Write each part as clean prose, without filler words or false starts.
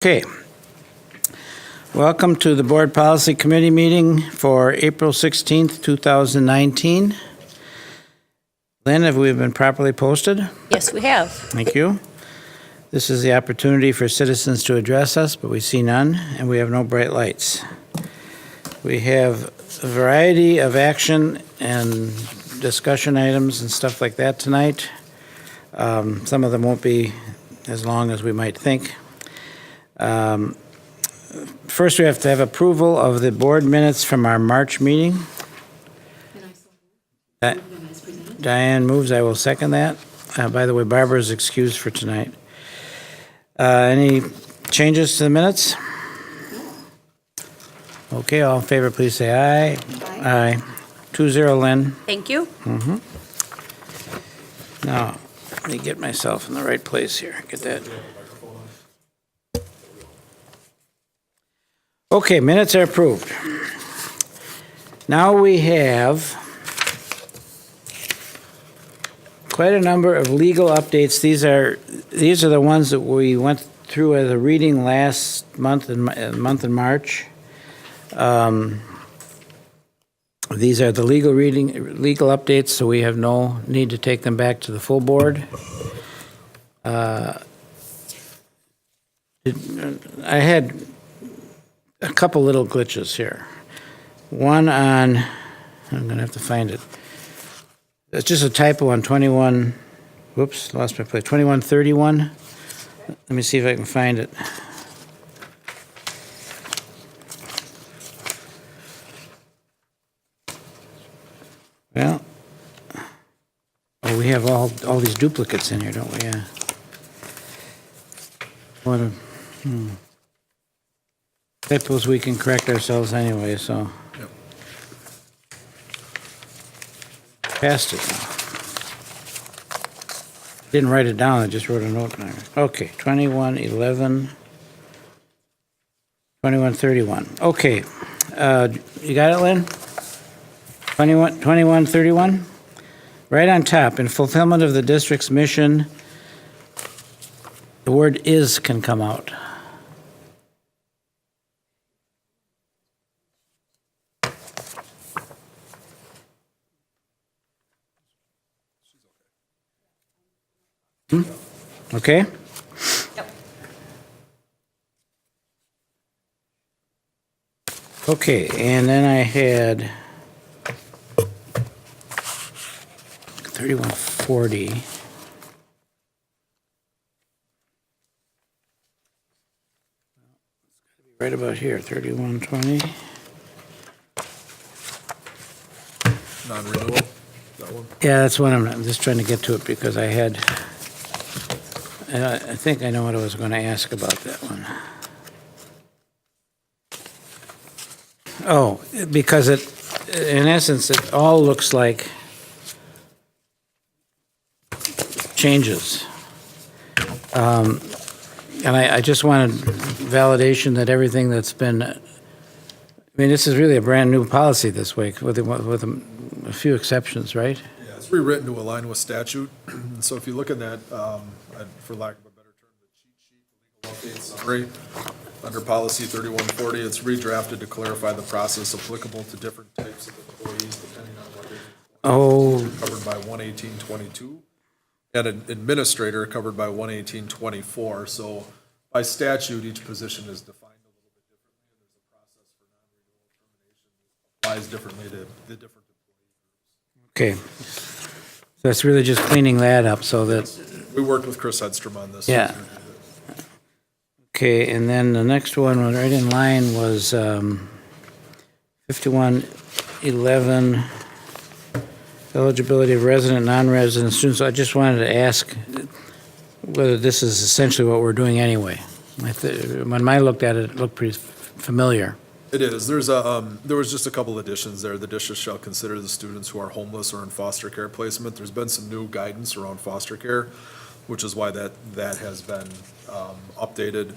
Okay. Welcome to the Board Policy Committee meeting for April 16th, 2019. Lynn, have we been properly posted? Yes, we have. Thank you. This is the opportunity for citizens to address us, but we see none, and we have no bright lights. We have a variety of action and discussion items and stuff like that tonight. Some of them won't be as long as we might think. First, we have to have approval of the board minutes from our March meeting. Diane moves. I will second that. By the way, Barbara is excused for tonight. Any changes to the minutes? Okay, all in favor, please say aye. Aye. 2-0, Lynn. Thank you. Now, let me get myself in the right place here. Get that. Okay, minutes are approved. Now we have quite a number of legal updates. These are the ones that we went through as a reading last month in March. These are the legal updates, so we have no need to take them back to the full board. I had a couple little glitches here. One on, I'm going to have to find it. It's just a typo on 21, whoops, lost my place, 2131. Let me see if I can find it. Well, we have all these duplicates in here, don't we? Yeah. What a, typos we can correct ourselves anyway, so. Yep. Passed it now. Didn't write it down, I just wrote a note there. Okay, 2111, 2131. Okay, you got it, Lynn? 2131? Right on top, in fulfillment of the district's mission, the word "is" can come out. Okay? Yep. Okay, and then I had 3140. Right about here, 3120. Non-renewal, that one? Yeah, that's one I'm just trying to get to it because I had, I think I know what I was going to ask about that one. Oh, because in essence, it all looks like changes. And I just wanted validation that everything that's been, I mean, this is really a brand-new policy this week with a few exceptions, right? Yeah, it's rewritten to align with statute. So if you look at that, for lack of a better term, the cheat sheet, the legal update summary, under policy 3140, it's redrafted to clarify the process applicable to different types of employees depending on what they covered by 11822, and an administrator covered by 11824. So by statute, each position is defined a little bit differently, and there's a process for non-renewal termination that applies differently to the different employee groups. Okay. So that's really just cleaning that up so that. We worked with Chris Hedstrom on this. Yeah. Okay, and then the next one was right in line was 5111, eligibility of resident, non-resident students. So I just wanted to ask whether this is essentially what we're doing anyway. When I looked at it, it looked pretty familiar. It is. There was just a couple additions there. The district shall consider the students who are homeless or in foster care placement. There's been some new guidance around foster care, which is why that has been updated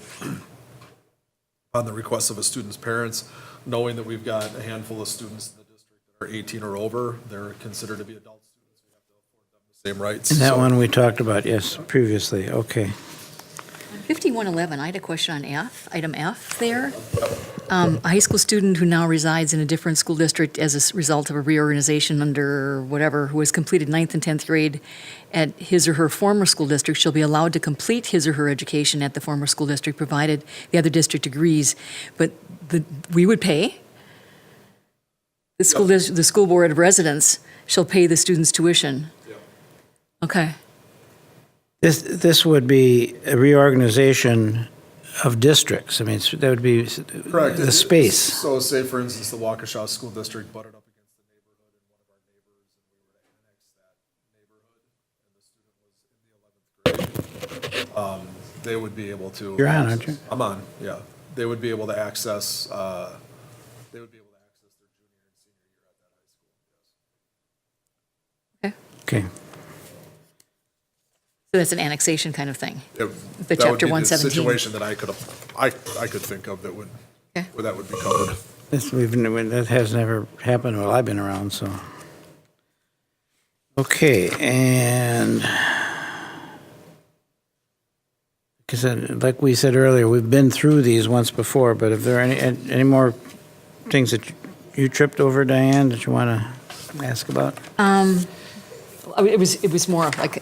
on the request of a student's parents, knowing that we've got a handful of students in the district that are 18 or over. They're considered to be adult students. We have to afford them the same rights. And that one we talked about, yes, previously. Okay. 5111, I had a question on F, item F there. A high school student who now resides in a different school district as a result of a reorganization under whatever, who has completed 9th and 10th grade at his or her former school district shall be allowed to complete his or her education at the former school district, provided the other district agrees. But we would pay? The school board of residence shall pay the student's tuition? Okay. This would be a reorganization of districts. I mean, that would be Correct. the space. So say, for instance, the Waukesha School District butted up against the neighborhood and one of our neighbors, and we were to annex that neighborhood, and the student was in the 11th grade, they would be able to. You're on, aren't you? I'm on, yeah. They would be able to access, their junior and senior year at that high school, yes. Okay. Okay. So that's an annexation kind of thing? That The would chapter be 117. situation that I could think of that would, Okay. where that would be covered. That has never happened while I've been around, so. Okay, and like we said earlier, we've been through these once before, but if there are any more things that you tripped over, Diane, that you want to ask about? It was more of like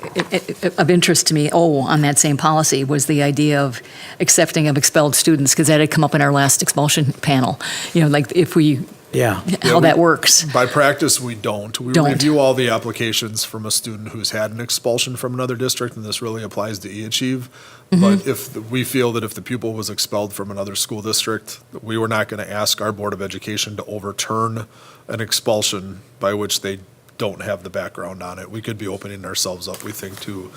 of interest to me. On that same policy was the idea of accepting of expelled students, because that had come up in our last expulsion panel. Like if we, Yeah. how that works. By practice, we don't. We Don't. review all the applications from a student who's had an expulsion from another district, and this really applies to eAchieve. But if we feel that if the pupil was expelled from another school district, we were not going to ask our Board of Education to overturn an expulsion by which they don't have the background on it. We could be opening ourselves up, we think, to,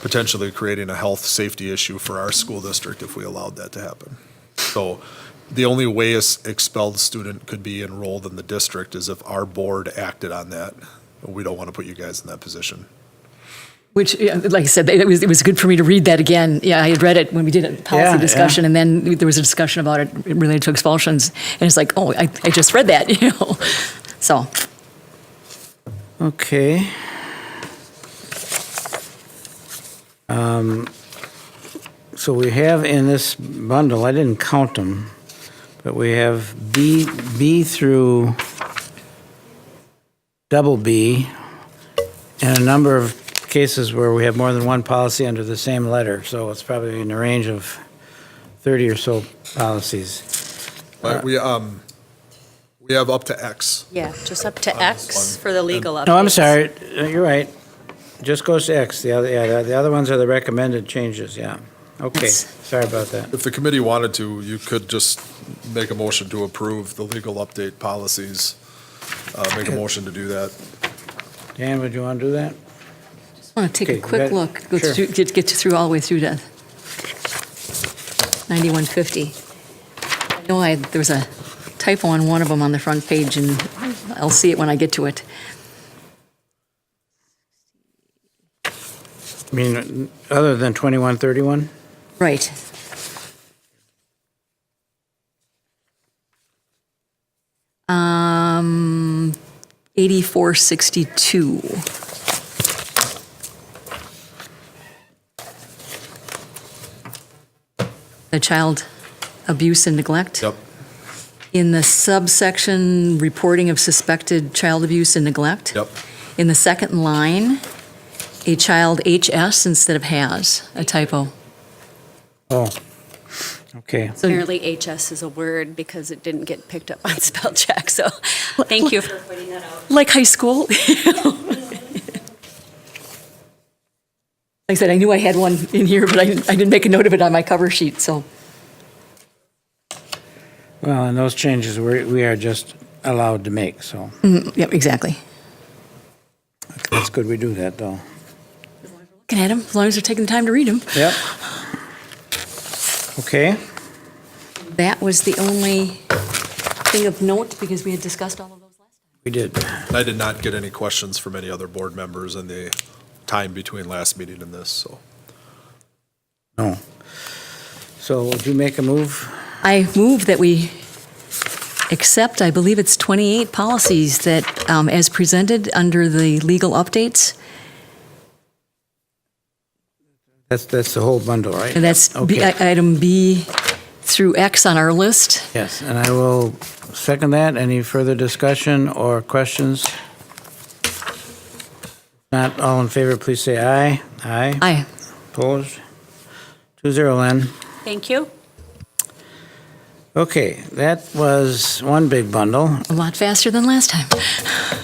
potentially creating a health safety issue for our school district if we allowed that to happen. So the only way a expelled student could be enrolled in the district is if our board acted on that. We don't want to put you guys in that position. Which, like I said, it was good for me to read that again. Yeah, I had read it when we did a policy Yeah, discussion, and then there was a discussion about it related to expulsions, and it's like, I just read that, So, Okay. So we have in this bundle, I didn't count them, but we have B through double B, and a number of cases where we have more than one policy under the same letter, so it's probably in the range of 30 or so policies. But we have up to X. Yeah, just up to X for the legal updates. No, I'm sorry, you're right. Just goes to X. The other ones are the recommended changes, yeah. Okay, sorry about that. If the committee wanted to, you could just make a motion to approve the legal update policies. Make a motion to do that. Dan, would you want to do that? I want to take Okay, a quick you look, got- sure. get you through all the way through to 9150. I know there was a typo on one of them on the front page, and I'll see it when I get to it. I mean, other than 2131? Right. Um, 8462. The child abuse and neglect. Yep. In the subsection, reporting of suspected child abuse and neglect. Yep. In the second line, a child HS instead of has, a typo. Oh, okay. So Apparently HS is a word because it didn't get picked up on spell check, so thank you for pointing that out. like high school. Like I said, I knew I had one in here, but I didn't make a note of it on my cover sheet, so. Well, and those changes we are just allowed to make, so Yep, exactly. it's good we do that, though. Looking at them, as long as they're taking the time to read them. Yep. Okay, That was the only thing of note, because we had discussed all of those last time. we did. I did not get any questions from any other board members in the time between last meeting and this, so. No. So would you make a move? I move that we accept, I believe it's 28 policies that, as presented under the legal updates. That's the whole bundle, right? And that's item B through X on our list. Yes, and I will second that. Any further discussion or questions? Not all in favor, please say aye. Aye. Aye. Opposed? 2-0, Len. Thank you. Okay, that was one big bundle. A lot faster than last time.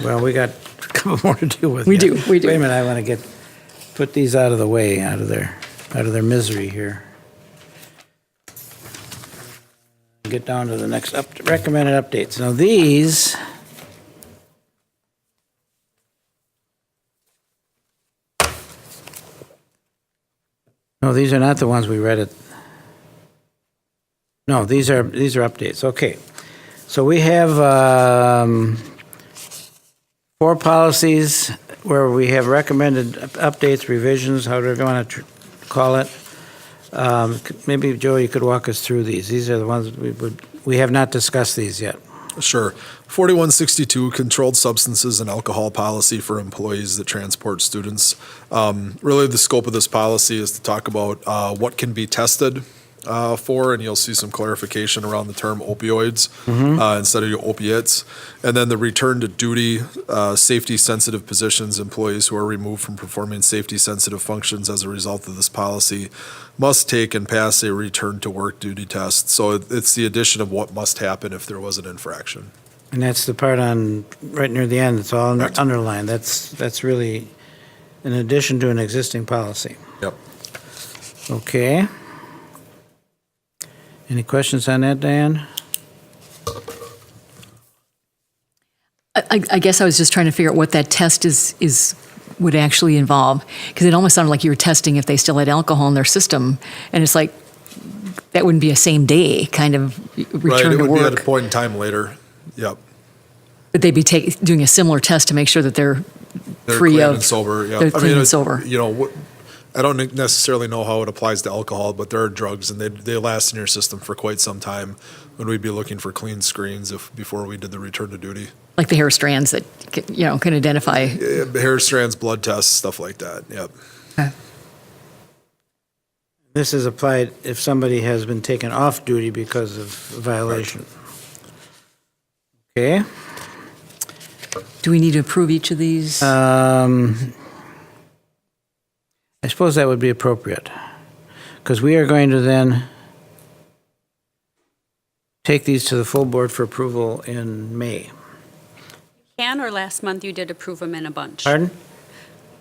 Well, we got a couple more to deal with. We yet. do. Wait a minute, I want to put these out of the way, out of their misery here. Get down to the next recommended updates. Now these are not the ones we read it. No, these are updates. Okay. So we have 4 policies where we have recommended updates, revisions, however you want to call it. Maybe, Joe, you could walk us through these. These are the ones we have not discussed these yet. Sure. 4162, controlled substances and alcohol policy for employees that transport students. Really, the scope of this policy is to talk about what can be tested for, and you'll see some clarification around the term opioids instead of opiates. And then the return to duty, safety-sensitive positions, employees who are removed from performing safety-sensitive functions as a result of this policy must take and pass a return to work duty test. So it's the addition of what must happen if there was an infraction. And that's the part on, right near the end, it's all Correct. underlined. That's really in addition to an existing policy. Yep. Okay. Any questions on that, Diane? I guess I was just trying to figure out what that test would actually involve, because it almost sounded like you were testing if they still had alcohol in their system, and it's like that wouldn't be a same day kind of return Right, it to would be at a work. point in time later. Yep. But they'd be doing a similar test to make sure that they're They're free clean of. and sober. Yep. They're clean and sober. You know, I don't necessarily know how it applies to alcohol, but there are drugs and they last in your system for quite some time. When we'd be looking for clean screens before we did the return to duty. Like the hair strands that can identify. Hair strands, blood tests, stuff like that. Yep. This is applied if somebody has been taken off duty because of a violation. Okay. Do we need to approve each of these? I suppose that would be appropriate, because we are going to then take these to the full board for approval in May. Or last month you did approve them in a bunch? Pardon?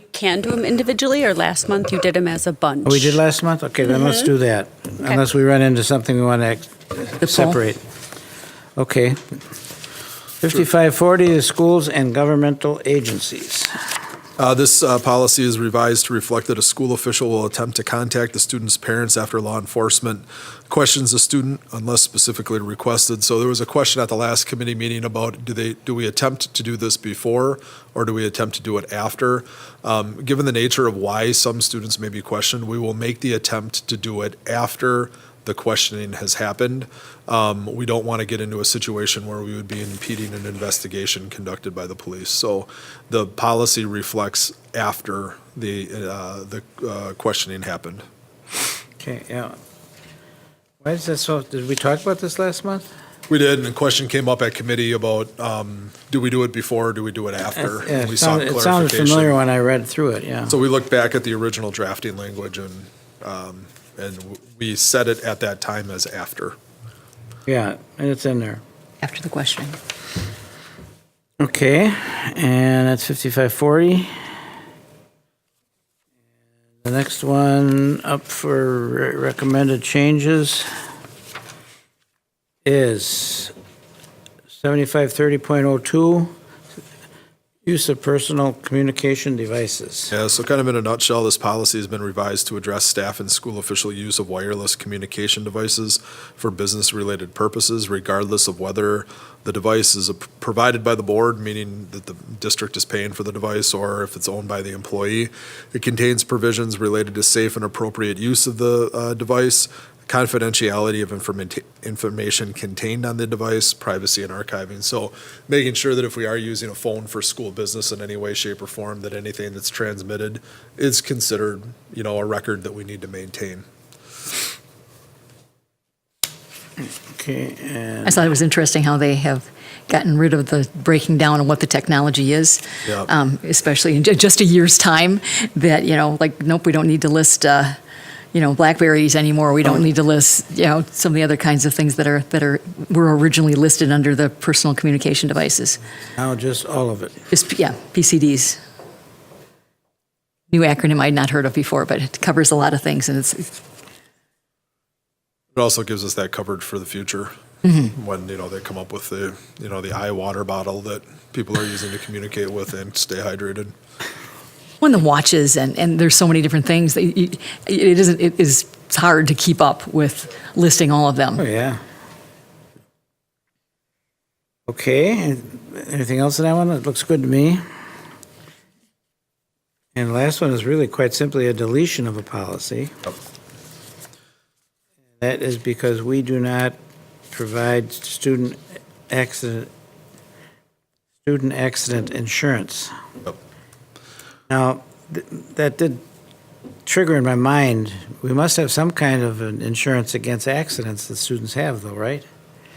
You can do them individually, or last month you did them as a bunch? Oh, we did last month? Okay, then let's do that, unless we run into something we want to full? separate. Okay. 5540, the schools and governmental agencies. This policy is revised to reflect that a school official will attempt to contact the student's parents after law enforcement questions the student unless specifically requested. So there was a question at the last committee meeting about do we attempt to do this before or do we attempt to do it after? Given the nature of why some students may be questioned, we will make the attempt to do it after the questioning has happened. We don't want to get into a situation where we would be impeding an investigation conducted by the police. So the policy reflects after the questioning happened. Okay, yeah. Why is that so, did we talk about this last month? We did, and a question came up at committee about, do we do it before or do we do it after? Yeah, And we it sought sounded clarification. familiar when I read through it, yeah. So we looked back at the original drafting language and we set it at that time as after. Yeah, and it's in there. After the questioning. Okay, and that's 5540. The next one up for recommended changes is 7530.02, use of personal communication devices. Yeah, so kind of in a nutshell, this policy has been revised to address staff and school official use of wireless communication devices for business-related purposes, regardless of whether the device is provided by the board, meaning that the district is paying for the device, or if it's owned by the employee. It contains provisions related to safe and appropriate use of the device, confidentiality of information contained on the device, privacy and archiving. So making sure that if we are using a phone for school business in any way, shape, or form, that anything that's transmitted is considered, a record that we need to maintain. Okay, and I thought it was interesting how they have gotten rid of the breaking down on what the technology is, Yeah. especially in just a year's time, that, nope, we don't need to list, Blackberries anymore. We don't need to list, some of the other kinds of things that were originally listed under the personal communication devices. now just all of it. Just, yeah, PCDs. New acronym I'd not heard of before, but it covers a lot of things, and it's It also gives us that coverage for the future when, they come up with the eye water bottle that people are using to communicate with and stay hydrated. when the watches and there's so many different things, it's hard to keep up with listing all of them. Oh, yeah. Okay, anything else in that one? It looks good to me. And the last one is really quite simply a deletion of a policy. Yep. That is because we do not provide student accident insurance. Yep. Now, that did trigger in my mind, we must have some kind of an insurance against accidents that students have, though, right?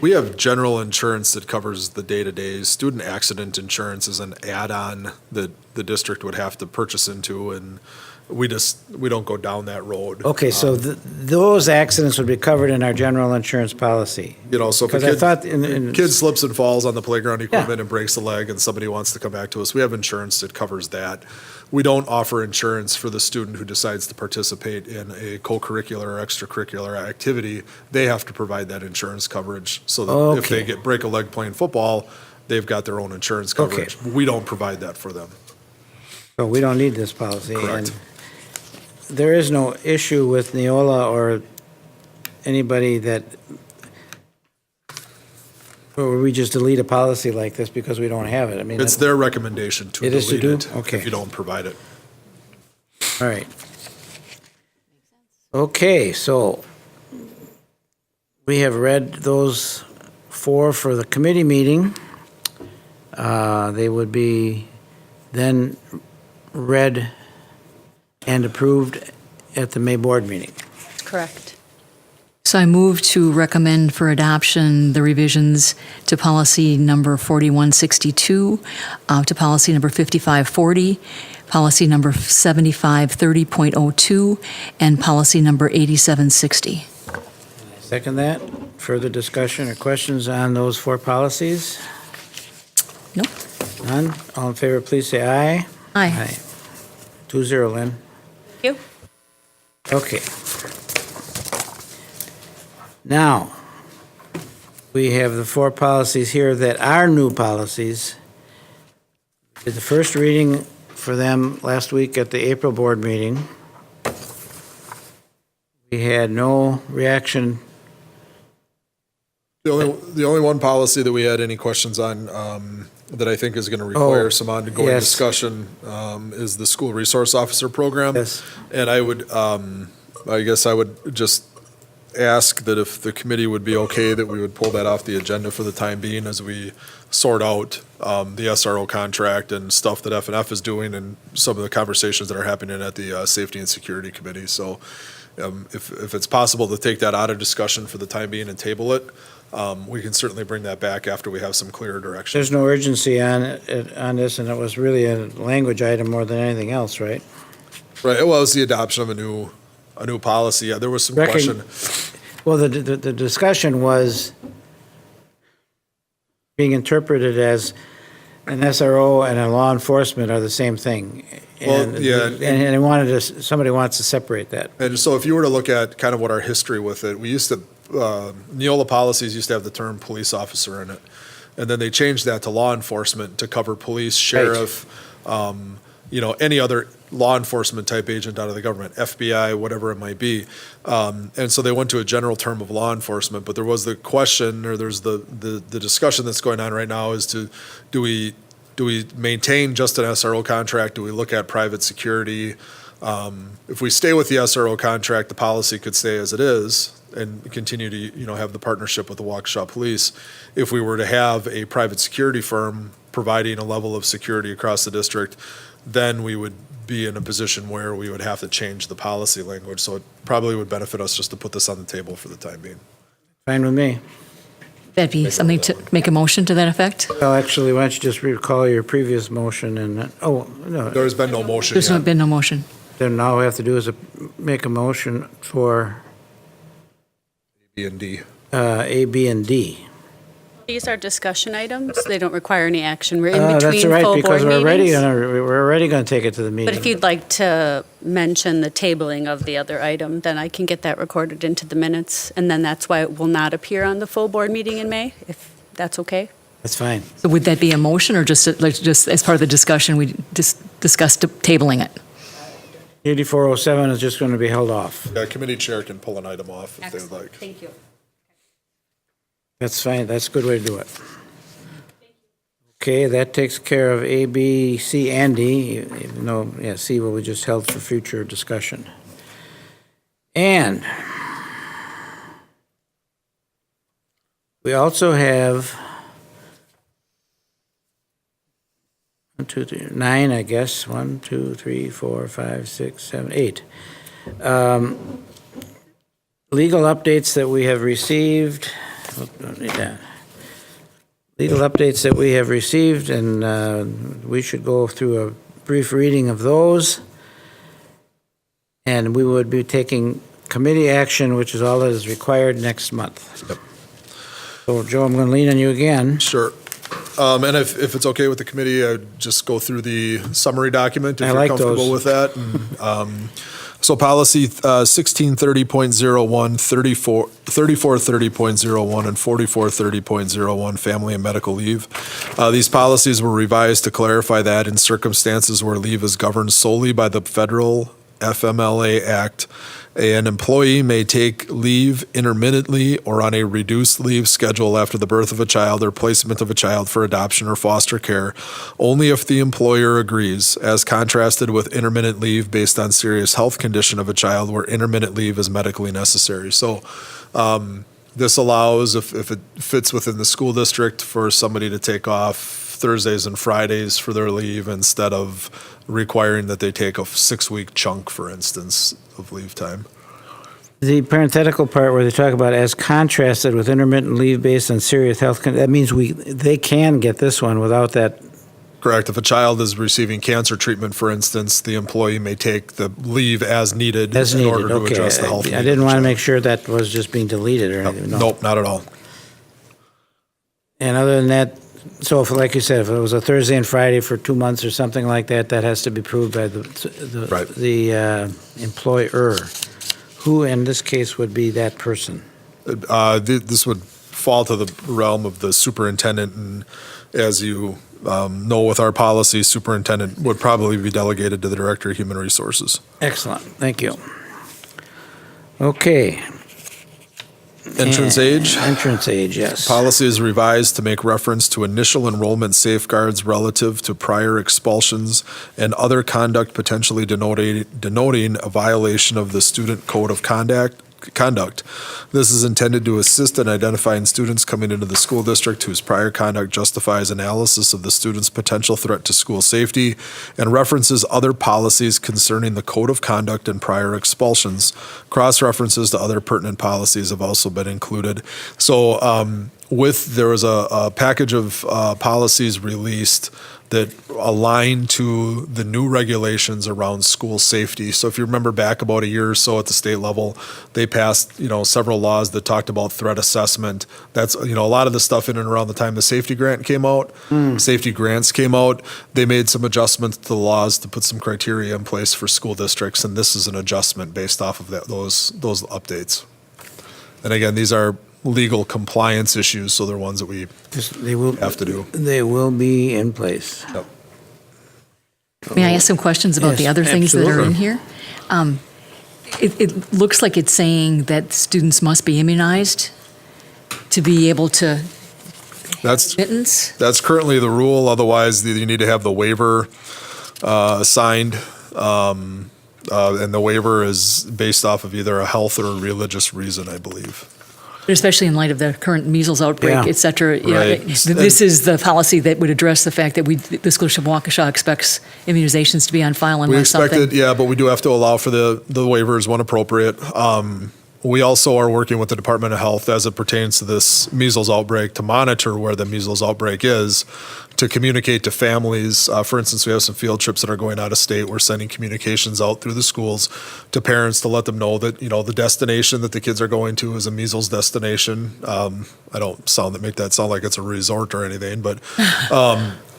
We have general insurance that covers the day-to-day. Student accident insurance is an add-on that the district would have to purchase into, and we don't go down that road. Okay, so those accidents would be covered in our general insurance policy. So if a Because I kid, thought in kid slips and falls on the playground equipment and breaks a leg and somebody wants to come back to us, we have insurance that covers that. We don't offer insurance for the student who decides to participate in a co-curricular or extracurricular activity. They have to provide that insurance coverage so that if they Okay. break a leg playing football, they've got their own insurance coverage. We don't provide that for them. So we don't need this policy. Correct. And there is no issue with Neola or anybody that, or we just delete a policy like this because we don't have it. I mean, It's their recommendation to It is to delete do? it Okay. if you don't provide it. all right. Okay, so we have read those four for the committee meeting. They would be then read and approved at the May board meeting. Correct. So I move to recommend for adoption the revisions to policy number 4162, to policy number 5540, policy number 7530.02, and policy number 8760. Second that. Further discussion or questions on those four policies? Nope. None? All in favor, please say aye. Aye. 2-0, Lynn. Thank you. Okay. Now, we have the four policies here that are new policies. Did the first reading for them last week at the April board meeting. We had no reaction. The only one policy that we had any questions on, that I think is going to require some ongoing yes. discussion, is the school resource officer program. Yes. And I guess I would just ask that if the committee would be okay, that we would pull that off the agenda for the time being as we sort out the SRO contract and stuff that F&F is doing and some of the conversations that are happening at the Safety and Security Committee. So if it's possible to take that out of discussion for the time being and table it, we can certainly bring that back after we have some clearer direction. There's no urgency on this, and it was really a language item more than anything else, right? Right, well, it was the adoption of a new policy. Yeah, there was some question. Well, the discussion was being interpreted as an SRO and a law enforcement are the same thing. Well, And- yeah, And somebody wants to separate that. And so if you were to look at kind of what our history with it, we used to, Neola policies used to have the term police officer in it. And then they changed that to law enforcement to cover police, sheriff, any other law enforcement type agent out of the government, FBI, whatever it might be. And so they went to a general term of law enforcement, but there was the question, or there's the discussion that's going on right now is do we maintain just an SRO contract? Do we look at private security? If we stay with the SRO contract, the policy could stay as it is, and continue to, have the partnership with the Waukesha Police. If we were to have a private security firm providing a level of security across the district, then we would be in a position where we would have to change the policy language. So it probably would benefit us just to put this on the table for the time being. Fine with me. That'd be something to make a motion to that effect? Well, actually, why don't you just recall your previous motion and, no, There's been no motion There's yet. been no motion. then all we have to do is make a motion for B and D. A, B, and D. These are discussion items. They don't require any action. We're in That's between right, full because board meetings. we're already gonna take it to the meeting. But if you'd like to mention the tabling of the other item, then I can get that recorded into the minutes. And then that's why it will not appear on the full board meeting in May, if that's okay. That's fine. So would that be a motion, or just as part of the discussion, we discussed tabling it? 8407 is just gonna be held off. Yeah, committee chair can pull an item off if they would like. Thank you. That's fine, that's a good way to do it. Okay, that takes care of A, B, C, and D, even though, C will be just held for future discussion. And we also have 1, 2, 3, 9, I guess, 1, 2, 3, 4, 5, 6, 7, 8. Legal updates that we have received. Don't need that. Legal updates that we have received, and we should go through a brief reading of those. And we would be taking committee action, which is all that is required next month. Yep. So, Joe, I'm going to lean on you again. Sure. And if it's okay with the committee, I'd just go through the summary document if I you're like comfortable those. with that. And, so policy 1630.01, 3430.01, and 4430.01, family and medical leave. These policies were revised to clarify that in circumstances where leave is governed solely by the federal FMLA Act, an employee may take leave intermittently or on a reduced leave schedule after the birth of a child or placement of a child for adoption or foster care, only if the employer agrees, as contrasted with intermittent leave based on serious health condition of a child where intermittent leave is medically necessary. So this allows, if it fits within the school district, for somebody to take off Thursdays and Fridays for their leave instead of requiring that they take a 6-week chunk, for instance, of leave time. The parenthetical part where they talk about as contrasted with intermittent leave based on serious health, that means they can get this one without that. Correct. If a child is receiving cancer treatment, for instance, the employee may take the leave as needed As in needed, order to okay. address the health. I didn't want to make sure that was just being deleted or anything. No. Nope, not at all. And other than that, so if, like you said, if it was a Thursday and Friday for 2 months or something like that, that has to be approved by Right. the employer, who in this case would be that person. This would fall to the realm of the superintendent, and as you know, with our policy, superintendent would probably be delegated to the Director of Human Resources. Excellent, thank you. Okay. Entrance age. Entrance age, yes. Policy is revised to make reference to initial enrollment safeguards relative to prior expulsions and other conduct potentially denoting a violation of the student code of conduct. This is intended to assist in identifying students coming into the school district whose prior conduct justifies analysis of the student's potential threat to school safety and references other policies concerning the code of conduct and prior expulsions. Cross-references to other pertinent policies have also been included. So there was a package of policies released that align to the new regulations around school safety. So if you remember back about a year or so at the state level, they passed, several laws that talked about threat assessment. That's, a lot of the stuff in and around the time the safety grant came out, safety grants came out, they made some adjustments to the laws to put some criteria in place for school districts, and this is an adjustment based off of those updates. And again, these are legal compliance issues, so they're ones that we have to do. They will be in place. Yep. May I ask some questions about Yes, the other things that are in absolutely. here? It looks like it's saying that students must be immunized to be able to That's mittens. That's currently the rule. Otherwise, you need to have the waiver signed. And the waiver is based off of either a health or a religious reason, I believe. But especially in light of the current measles outbreak, Yeah. et cetera. You know, Right. this is the policy that would address the fact that the school of Waukesha expects immunizations to be on file We unless something. expected, yeah, but we do have to allow for the waivers when appropriate. We also are working with the Department of Health as it pertains to this measles outbreak to monitor where the measles outbreak is, to communicate to families. For instance, we have some field trips that are going out of state. We're sending communications out through the schools to parents to let them know that, the destination that the kids are going to is a measles destination. I don't make that sound like it's a resort or anything, but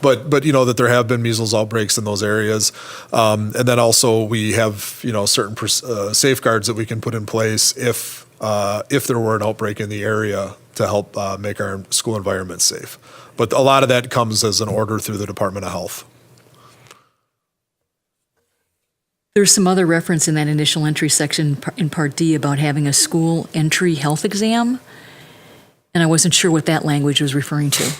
that there have been measles outbreaks in those areas. And then also we have, certain safeguards that we can put in place if there were an outbreak in the area to help make our school environment safe. But a lot of that comes as an order through the Department of Health. There's some other reference in that initial entry section in Part D about having a school entry health exam, and I wasn't sure what that language was referring to.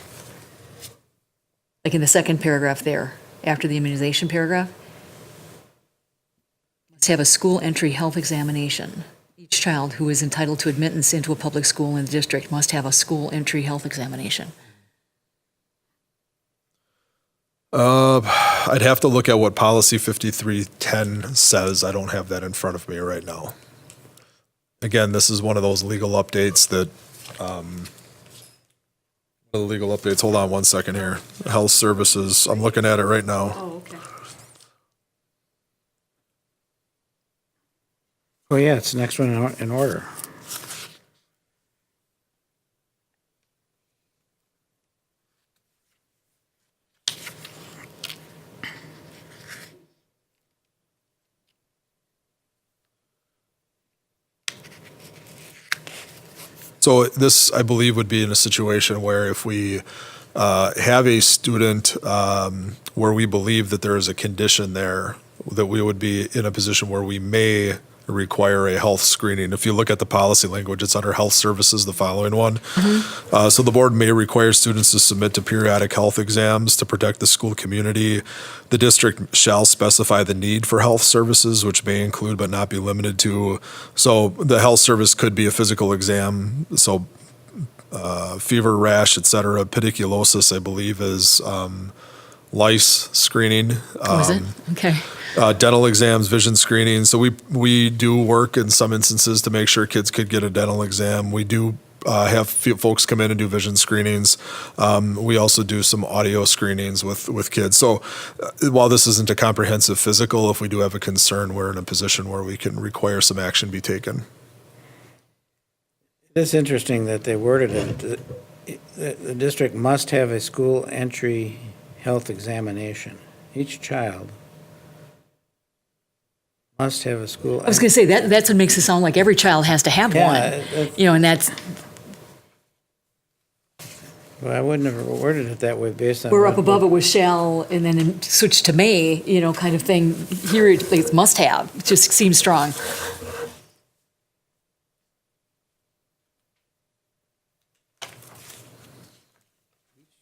Like in the second paragraph there, after the immunization paragraph. Let's have a school entry health examination. Each child who is entitled to admittance into a public school in the district must have a school entry health examination. I'd have to look at what policy 5310 says. I don't have that in front of me right now. Again, this is one of those legal updates that, hold on one second here. Health services, I'm looking at it right now. Oh, okay. Oh, yeah, it's the next one in order. So this, I believe, would be in a situation where if we have a student where we believe that there is a condition there, that we would be in a position where we may require a health screening. If you look at the policy language, it's under health services, the following one. So the board may require students to submit to periodic health exams to protect the school community. The district shall specify the need for health services, which may include but not be limited to. So the health service could be a physical exam. So fever, rash, et cetera. Pediculosis, I believe, is lice screening. Oh, is it? Okay. Dental exams, vision screening. So we do work in some instances to make sure kids could get a dental exam. We do have folks come in and do vision screenings. We also do some audio screenings with kids. So while this isn't a comprehensive physical, if we do have a concern, we're in a position where we can require some action be taken. It's interesting that they worded it. The district must have a school entry health examination. Each child must have a school. I was going to say, that's what makes it sound like every child has to have one. And that's, Well, I wouldn't have worded it that way based on. we're up above it with shall, and then switch to may, kind of thing. Here, it's must have. It just seems strong.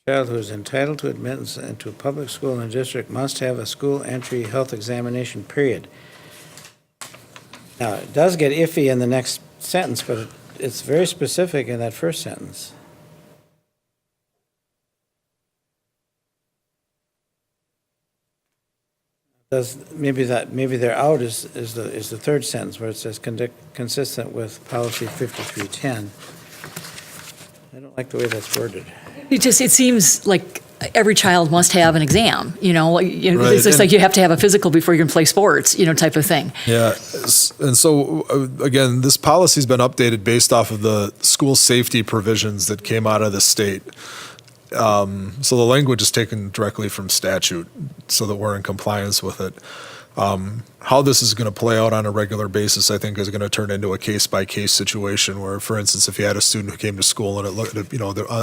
Child who is entitled to admittance into a public school in the district must have a school entry health examination, period. Now, it does get iffy in the next sentence, but it's very specific in that first sentence. Maybe their out is the third sentence where it says consistent with policy 5310. I don't like the way that's worded. It seems like every child must have an exam, Right, it's just and- like you have to have a physical before you can play sports, type of thing. Yeah, and so, again, this policy's been updated based off of the school safety provisions that came out of the state. So the language is taken directly from statute so that we're in compliance with it. How this is going to play out on a regular basis, I think, is going to turn into a case-by-case situation where, for instance, if you had a student who came to school and it looked,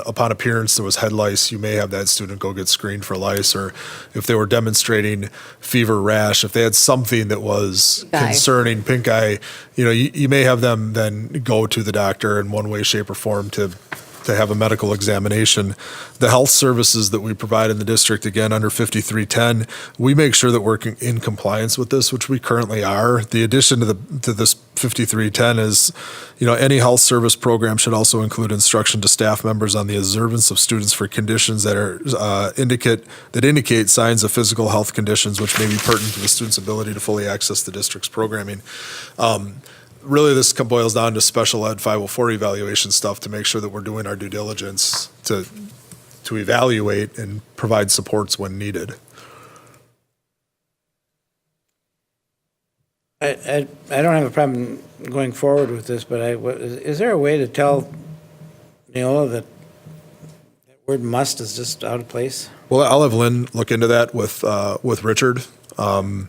upon appearance there was head lice, you may have that student go get screened for lice, or if they were demonstrating fever, rash, if they had something that was Pink eye. concerning, pink eye, you may have them then go to the doctor in one way, shape, or form to to have a medical examination. The health services that we provide in the district, again, under 5310, we make sure that we're in compliance with this, which we currently are. The addition to this 5310 is, any health service program should also include instruction to staff members on the observance of students for conditions that are indicate signs of physical health conditions which may be pertinent to the student's ability to fully access the district's programming. Really, this boils down to special ed 504 evaluation stuff to make sure that we're doing our due diligence to evaluate and provide supports when needed. I don't have a problem going forward with this, but is there a way to tell Neola that word must is just out of place? Well, I'll have Lynn look into that with Richard, and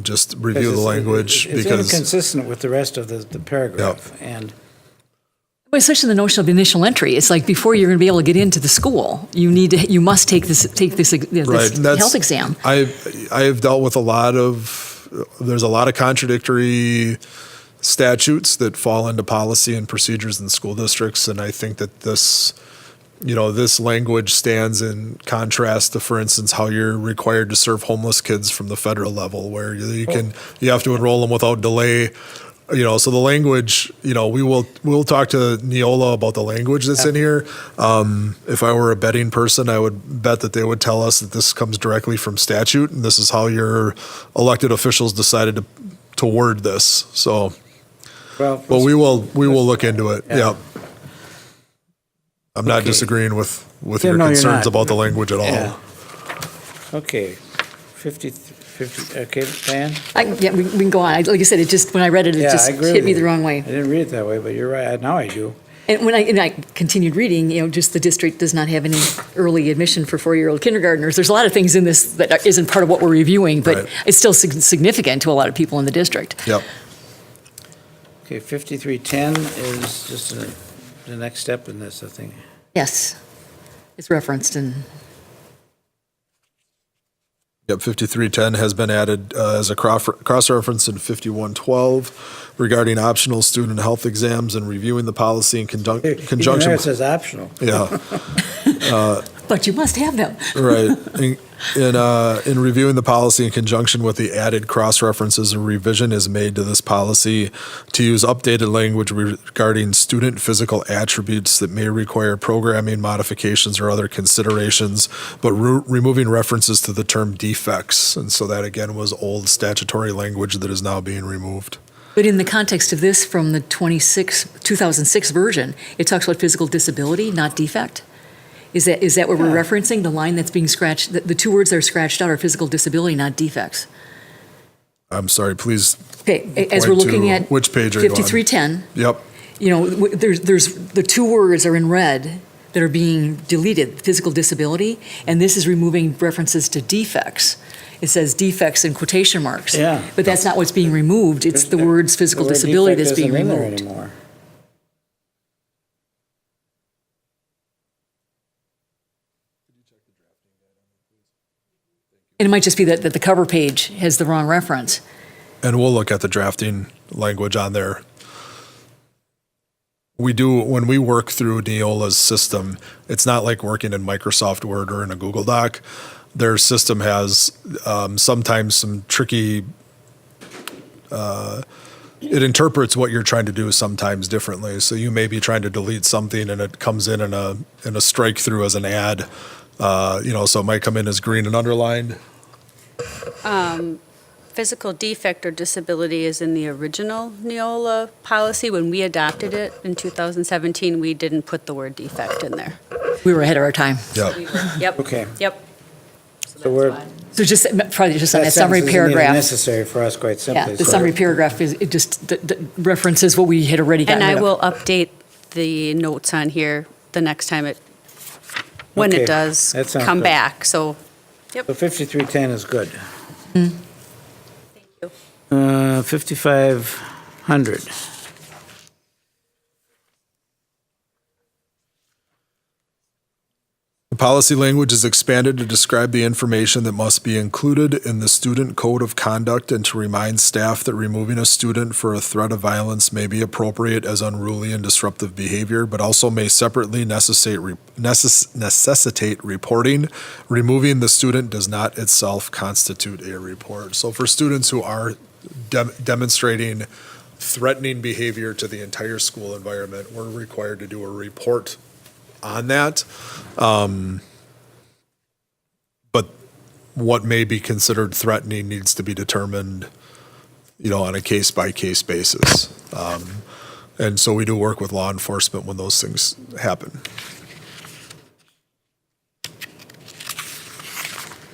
just review the language it's because inconsistent with the rest of the paragraph. And Well, especially the notion of initial entry. It's like before you're going to be able to get into the school, you must take this right, health exam. I have dealt with there's a lot of contradictory statutes that fall into policy and procedures in school districts, and I think that this language stands in contrast to, for instance, how you're required to serve homeless kids from the federal level, where you have to enroll them without delay. So the language, we'll talk to Neola about the language that's in here. If I were a betting person, I would bet that they would tell us that this comes directly from statute, and this is how your elected officials decided to word this. So, but we will look into it. Yeah. I'm not disagreeing with your concerns about the language at all. Yeah. Okay, 50, okay, Diane? We can go on. Like I said, when I read it, it just I agree hit with me you. the wrong way. I didn't read it that way, but you're right, now I do. And when I continued reading, just the district does not have any early admission for 4-year-old kindergartners. There's a lot of things in this that isn't part of what we're reviewing, but Right. it's still significant to a lot of people in the district. Yep. Okay, 5310 is just the next step in this, I think. Yes, it's referenced in. Yep, 5310 has been added as a cross-reference in 5112 regarding optional student health exams and reviewing the policy in Even conjunction. there it says optional. Yeah, But you must have them. right. In reviewing the policy in conjunction with the added cross-references, a revision is made to this policy to use updated language regarding student physical attributes that may require programming modifications or other considerations, but removing references to the term defects. And so that, again, was old statutory language that is now being removed. But in the context of this, from the 2006 version, it talks about physical disability, not defect. Is that what we're referencing? The line that's being scratched, the two words that are scratched out are physical disability, not defects. I'm sorry, please. Okay, as we're looking at which page are you on? 5310. Yep. There's the two words are in red that are being deleted, physical disability, and this is removing references to defects. It says defects in quotation marks. Yeah. But that's not what's being removed. It's the words physical The word disability defect that's being isn't in there removed. anymore. And it might just be that the cover page has the wrong reference. And we'll look at the drafting language on there. When we work through Neola's system, it's not like working in Microsoft Word or in a Google Doc. Their system has sometimes some tricky, it interprets what you're trying to do sometimes differently. So you may be trying to delete something and it comes in a strike through as an add. So it might come in as green and underlined. Physical defect or disability is in the original Neola policy. When we adopted it in 2017, we didn't put the word defect in there. We were ahead of our time. Yeah. Yep. Okay. Yep. So we're, So probably just on that sentence summary isn't even paragraph. necessary for us, quite simply. Yeah, the So- summary paragraph it just references what we had already gotten And I rid of. will update the notes on here the next time when Okay, it does that sounds come good. back. So, So 5310 is good. thank you. 5500. The policy language is expanded to describe the information that must be included in the student code of conduct and to remind staff that removing a student for a threat of violence may be appropriate as unruly and disruptive behavior, but also may separately necessitate reporting. Removing the student does not itself constitute a report. So for students who are demonstrating threatening behavior to the entire school environment, we're required to do a report on that. But what may be considered threatening needs to be determined, on a case-by-case basis. And so we do work with law enforcement when those things happen.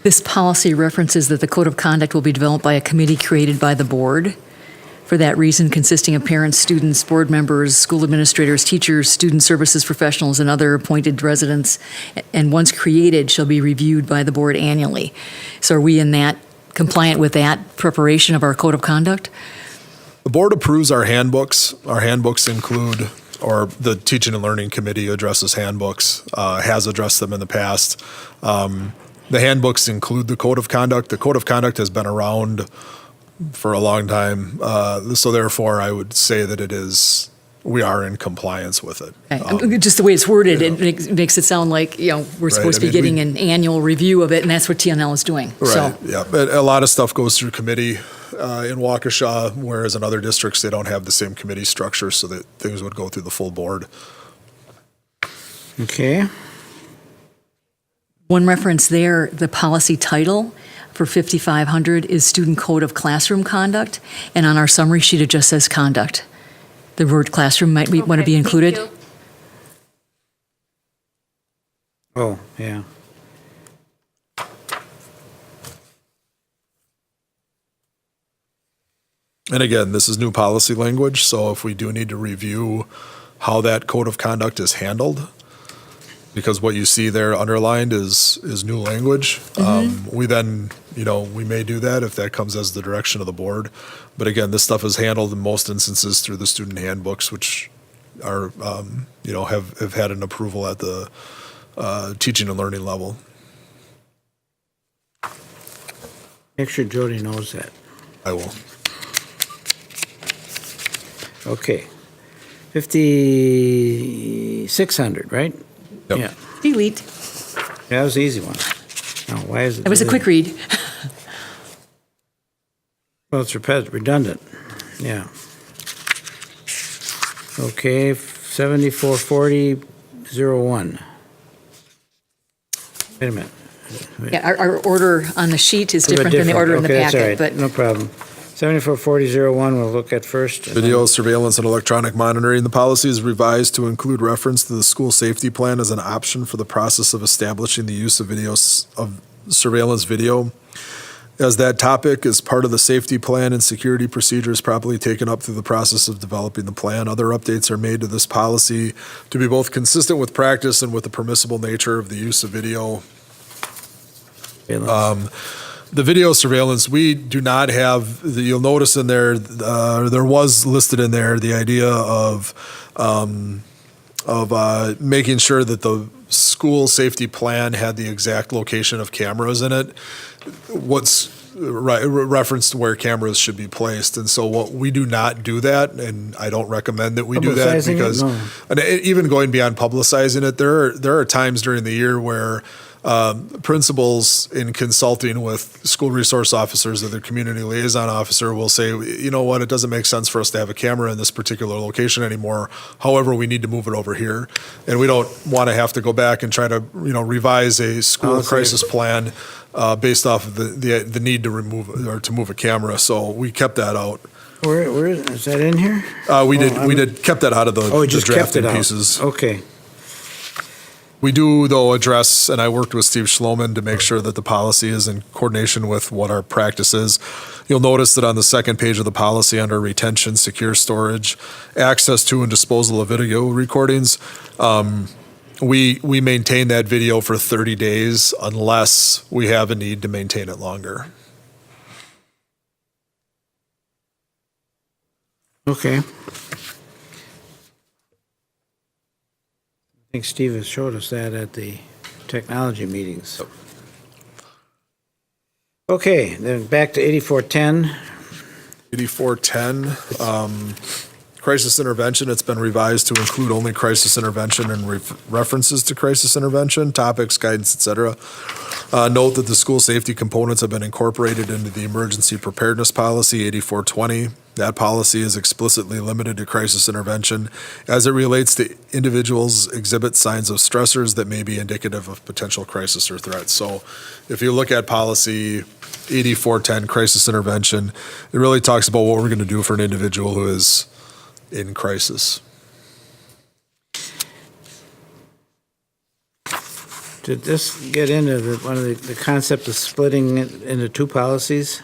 This policy references that the code of conduct will be developed by a committee created by the board. For that reason, consisting of parents, students, board members, school administrators, teachers, student services professionals, and other appointed residents, and once created, shall be reviewed by the board annually. So are we compliant with that preparation of our code of conduct? The board approves our handbooks. Our handbooks include, or the Teaching and Learning Committee addresses handbooks, has addressed them in the past. The handbooks include the code of conduct. The code of conduct has been around for a long time. So therefore, I would say that we are in compliance with it. Okay. Just the way it's worded, it makes it sound like, we're supposed to be getting an annual review of it, and that's what TNL is doing. Right, So, yeah. But a lot of stuff goes through committee in Waukesha, whereas in other districts, they don't have the same committee structure, so that things would go through the full board. Okay. one reference there, the policy title for 5500 is Student Code of Classroom Conduct, and on our summary sheet, it just says conduct. The word classroom might want to be included. Thank you. Oh, yeah. And again, this is new policy language, so if we do need to review how that code of conduct is handled, because what you see there underlined is new language, we then, we may do that if that comes as the direction of the board. But again, this stuff is handled in most instances through the student handbooks, which are, have had an approval at the teaching and learning level. Make sure Jody knows that. I will. Okay. 5600, right? Yep. Yeah. Delete. That was the easy one. Now, why is it? It was a quick read. Well, it's redundant. Yeah. Okay, 744001. Wait a minute. Yeah, our order on the sheet is different than the order in the Okay, that's all packet, right. but No problem. 744001 we'll look at first. and Video surveillance and electronic monitoring. The policy is revised to include reference to the school safety plan as an option for the process of establishing the use of surveillance video. As that topic is part of the safety plan and security procedures properly taken up through the process of developing the plan, other updates are made to this policy to be both consistent with practice and with the permissible nature of the use of video. surveillance. The video surveillance, we do not have, you'll notice in there, there was listed in there the idea of making sure that the school safety plan had the exact location of cameras in it. What's referenced where cameras should be placed. And so what we do not do that, and I don't recommend that we do that Publicizing it? because, No. and even going beyond publicizing it, there are times during the year where principals in consulting with school resource officers or their community liaison officer will say, you know what, it doesn't make sense for us to have a camera in this particular location anymore. However, we need to move it over here. And we don't want to have to go back and try to, revise a school Oh, so crisis plan based off of the need to remove or to move a camera. So we kept that out. Where is that in here? We I'm- kept that out of the Oh, we just kept it drafting out. pieces. Okay. We do, though, address, and I worked with Steve Schloman to make sure that the policy is in coordination with what our practice is. You'll notice that on the second page of the policy under retention, secure storage, access to and disposal of video recordings, we maintain that video for 30 days unless we have a need to maintain it longer. Okay. I think Steve has showed us that at the technology meetings. Okay, then back to 8410. 8410, crisis intervention, it's been revised to include only crisis intervention and references to crisis intervention, topics, guidance, et cetera. Note that the school safety components have been incorporated into the emergency preparedness policy, 8420. That policy is explicitly limited to crisis intervention as it relates to individuals exhibit signs of stressors that may be indicative of potential crisis or threat. So if you look at policy 8410, crisis intervention, it really talks about what we're going to do for an individual who is in crisis. Did this get into one of the concept of splitting it into two policies?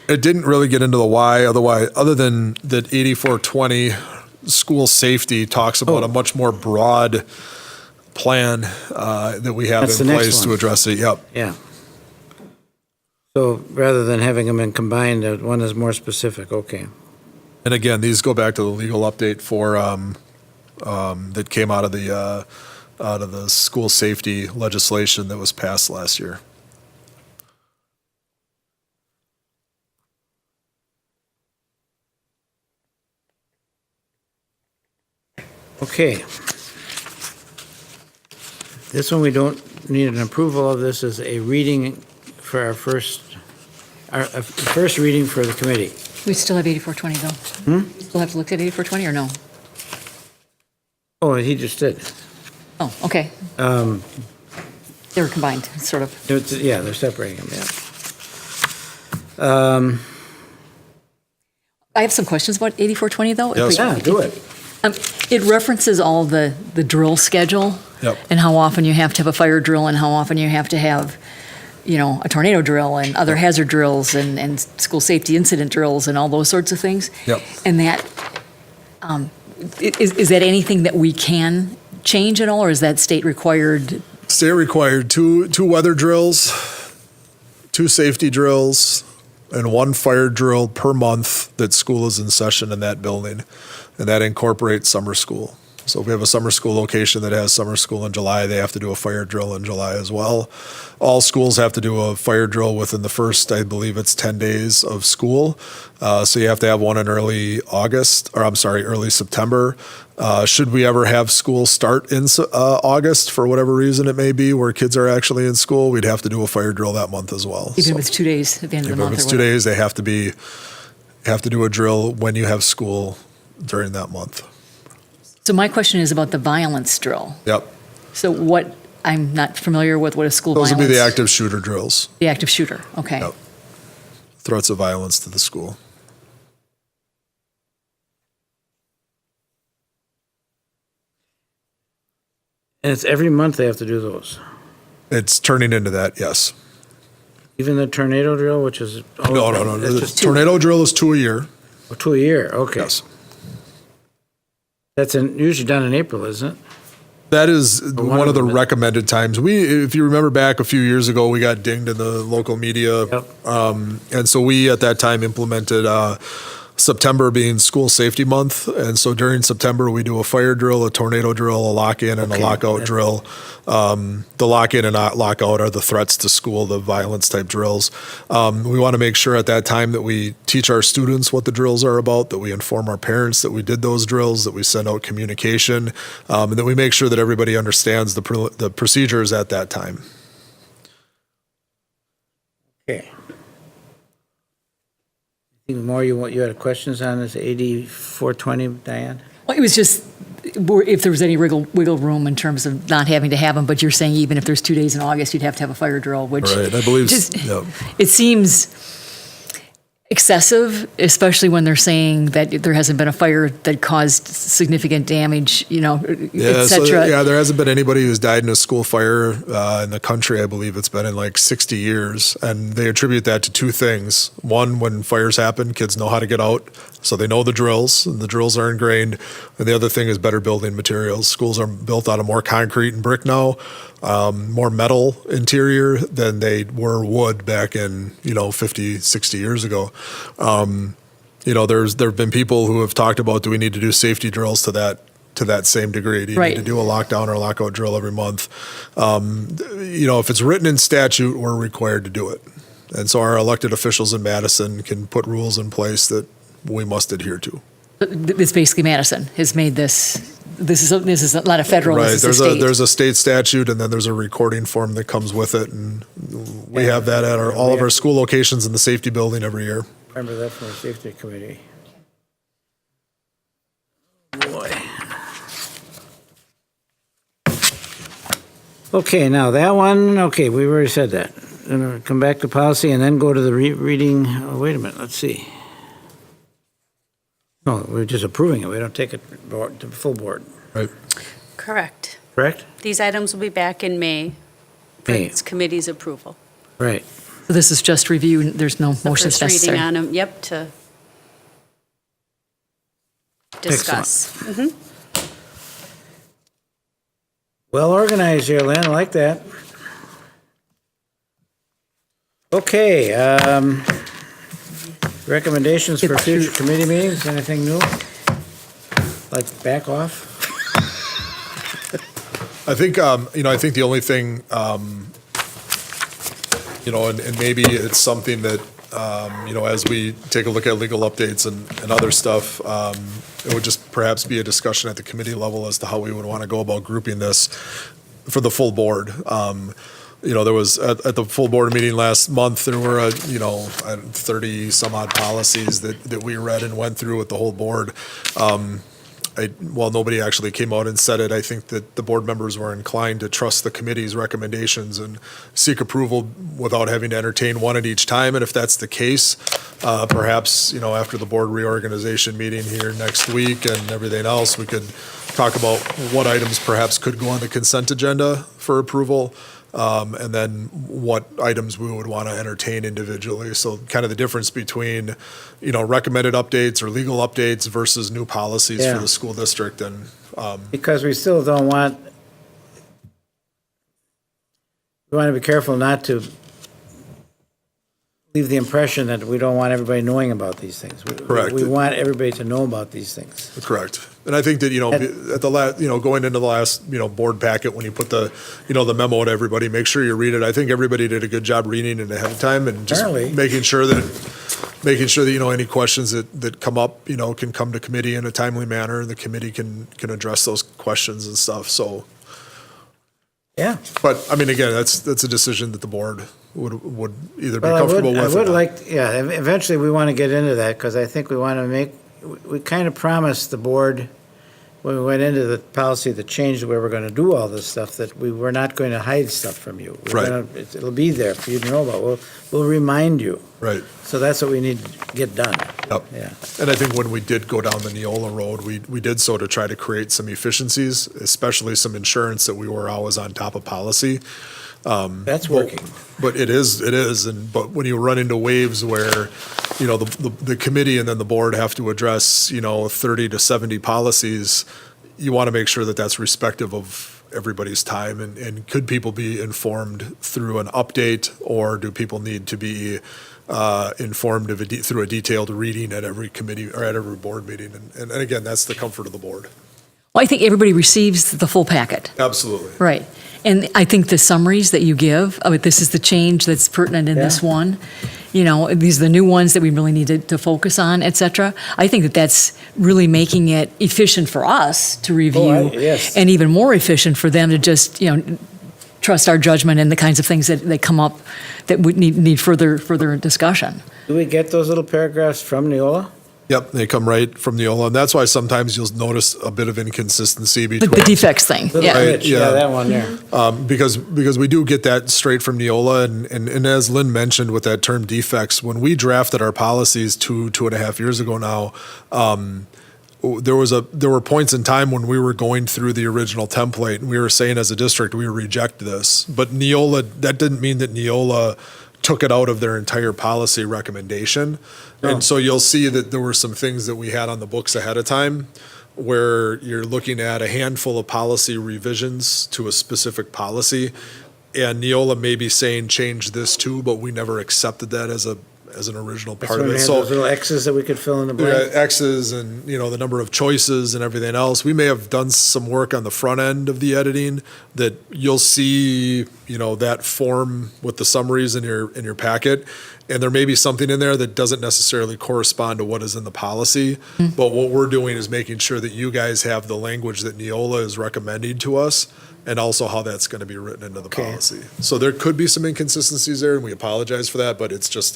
It didn't really get into the why, other than that 8420 school safety talks about a much more broad plan that we have That's in the next place to one. address it. Yep. Yeah. So rather than having them in combined, one is more specific, okay. And again, these go back to the legal update for that came out of the school safety legislation that was passed last year. Okay. This one, we don't need an approval of. This is a reading for our first reading for the committee. We still have 8420 though. Still have to look at 8420 or no? Oh, he just did. Oh, okay. They were combined, sort of. Yeah, they're separating them, yeah. I have some questions about 8420 though. Yes. Yeah, do it. It references all the drill schedule. Yep. And how often you have to have a fire drill and how often you have to have, a tornado drill and other hazard drills and school safety incident drills and all those sorts of things. Yep. And that, is that anything that we can change at all, or is that state required? State required two weather drills, 2 safety drills, and 1 fire drill per month that school is in session in that building. And that incorporates summer school. So if we have a summer school location that has summer school in July, they have to do a fire drill in July as well. All schools have to do a fire drill within the first, I believe it's 10 days of school. So you have to have one in early September. Should we ever have school start in August for whatever reason it may be, where kids are actually in school, we'd have to do a fire drill that month as well. Even if it's 2 days at the end of the month? If it's or 2 whatever. days, they have to do a drill when you have school during that month. So my question is about the violence drill. Yep. So I'm not familiar with what a school Those violence. would be the active shooter drills. The active shooter, okay. Yep. Threats of violence to the school. And it's every month they have to do those. It's turning into that, yes. Even the tornado drill, which is. No. It's The just tornado drill is 2 a year. 2 a year, okay. Yes. That's usually done in April, isn't it? That is one one of of the them. recommended times. If you remember back a few years ago, we got dinged in the local media. Yep. And so we, at that time, implemented September being school safety month. And so during September, we do a fire drill, a tornado drill, a lock-in, and a Okay. lockout drill. The lock-in and lockout are the threats to school, the violence type drills. We want to make sure at that time that we teach our students what the drills are about, that we inform our parents that we did those drills, that we send out communication, and that we make sure that everybody understands the procedures at that time. Okay. Anything more you had questions on this 8420, Diane? Well, it was just if there was any wiggle room in terms of not having to have them, but you're saying even if there's 2 days in August, you'd have to have a fire drill, which. Right, I believe, just, yep. It seems excessive, especially when they're saying that there hasn't been a fire that caused significant damage, et cetera. There hasn't been anybody who's died in a school fire in the country. I believe it's been in like 60 years. And they attribute that to 2 things. One, when fires happen, kids know how to get out, so they know the drills, and the drills are ingrained. And the other thing is better building materials. Schools are built out of more concrete and brick now, more metal interior than they were wood back in, 50, 60 years ago. There have been people who have talked about, do we need to do safety drills to to that same degree. Do you Right. need to do a lockdown or a lockout drill every month? If it's written in statute, we're required to do it. And so our elected officials in Madison can put rules in place that we must adhere to. It's basically Madison has made this. This is not a federal. Right. This is a state. There's a state statute, and then there's a recording form that comes with it, and we have that at all of our school locations in the safety building every year. Remember that from the safety committee. Boy. Okay, now that one, okay, we already said that. Gonna come back to policy and then go to the reading, wait a minute, let's see. No, we're just approving it, we don't take it to full board, Right. Correct. correct? These items will be back in May for May. its committee's approval. Right. So this is just review. There's no motions First reading necessary. on them, yep, to discuss. Well organized here, Lynn, I like that. Okay, recommendations for future committee meetings, anything new? Like back off? I think, I think the only thing, and maybe it's something that, as we take a look at legal updates and other stuff, it would just perhaps be a discussion at the committee level as to how we would want to go about grouping this for the full board. There was, at the full board meeting last month, there were, 30 some odd policies that we read and went through with the whole board. While nobody actually came out and said it, I think that the board members were inclined to trust the committee's recommendations and seek approval without having to entertain one at each time. And if that's the case, perhaps, after the board reorganization meeting here next week and everything else, we could talk about what items perhaps could go on the consent agenda for approval. And then what items we would want to entertain individually. So kind of the difference between, recommended updates or legal updates versus new policies Yeah. for the school district. And Because we still don't want, we want to be careful not to leave the impression that we don't want everybody knowing about these things. Correct. We want everybody to know about these things. correct. And I think that, at the last, going into the last, board packet, when you put the, the memo to everybody, make sure you read it. I think everybody did a good job reading it ahead of time and just Apparently. making sure that, any questions that come up, can come to committee in a timely manner and the committee can address those questions and stuff. So, Yeah. but I mean, again, that's a decision that the board would either be Well, comfortable with. I or would not. like, eventually we want to get into that because I think we want to we kind of promised the board when we went into the policy that changed where we're going to do all this stuff, that we were not going to hide stuff from you. Right. It'll be there for you to know about. We'll remind you. Right. So that's what we need to get done. Yep. Yeah. And I think when we did go down the Neola road, we did so to try to create some efficiencies, especially some insurance that we were always on top of policy. That's working. But it is, but when you run into waves where, the committee and then the board have to address, 30 to 70 policies, you want to make sure that that's respective of everybody's time. And could people be informed through an update, or do people need to be informed through a detailed reading at every committee or at every board meeting? And again, that's the comfort of the board. Well, I think everybody receives the full packet. Absolutely. Right. And I think the summaries that you give, this is the change that's pertinent in this Yeah. one, these are the new ones that we really need to focus on, et cetera. I think that that's really making it efficient for us to review. Yes. And even more efficient for them to just, trust our judgment and the kinds of things that come up that would need further discussion. Do we get those little paragraphs from Neola? Yep, they come right from Neola, and that's why sometimes you'll notice a bit of inconsistency between. The defects thing, Little yeah. glitch, yeah. that one there. Because we do get that straight from Neola, and as Lynn mentioned with that term defects, when we drafted our policies 2.5 years ago now, there were points in time when we were going through the original template and we were saying as a district we reject this, but Neola, that didn't mean that Neola took it out of their entire policy recommendation. No. And so you'll see that there were some things that we had on the books ahead of time where you're looking at a handful of policy revisions to a specific policy. And Neola may be saying change this too, but we never accepted that as as an original That's part when of we it. had So those little X's that we could fill in the yeah, blank. X's and, the number of choices and everything else. We may have done some work on the front end of the editing that you'll see, that form with the summaries in your packet. And there may be something in there that doesn't necessarily correspond to what is in the policy. But what we're doing is making sure that you guys have the language that Neola is recommending to us and also how that's going to be written into the Okay. policy. So there could be some inconsistencies there and we apologize for that, but it's just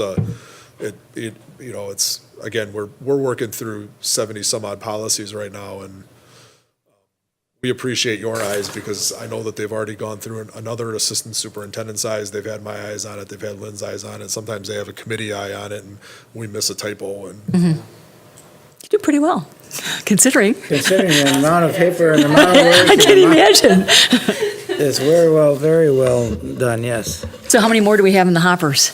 it's, again, we're working through 70 some odd policies right now, and we appreciate your eyes because I know that they've already gone through another assistant superintendent's eyes. They've had my eyes on it. They've had Lynn's eyes on it. Sometimes they have a committee eye on it and we miss a typo and You do pretty well, considering. Considering the amount of paper and the amount of words. I can't imagine. It's very well done, yes. So how many more do we have in the hoppers?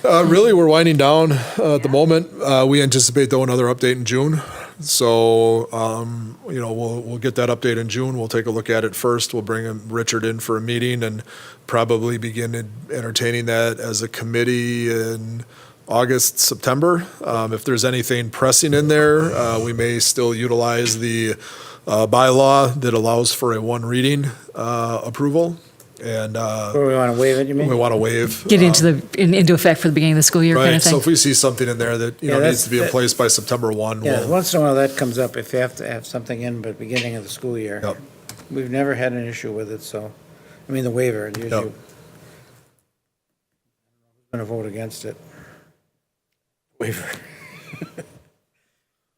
really we're winding down at the moment. We anticipate though another update in June. So, we'll get that update in June. We'll take a look at it first. We'll bring Richard in for a meeting and probably begin entertaining that as a committee in August, September. If there's anything pressing in there, we may still utilize the bylaw that allows for a one reading approval. And Or we want to waive it, you mean? we want to waive. Get into effect for the beginning of the school year kind Right, of so thing? if we see something in there that, Yeah, needs to be in that's- place by September 1, Yeah, we'll, once in a while that comes up, if you have to have something in by the beginning of the school year. Yep. We've never had an issue with it, so, the waiver, usually. Yep. I'm going to vote against it. Waiver.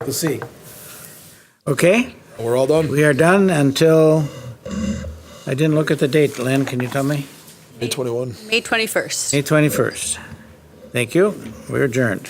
We'll see. Okay, we're all done. we are done until, I didn't look at the date. Lynn, can you tell me? May 21. May 21st. May 21st. Thank you. We're adjourned.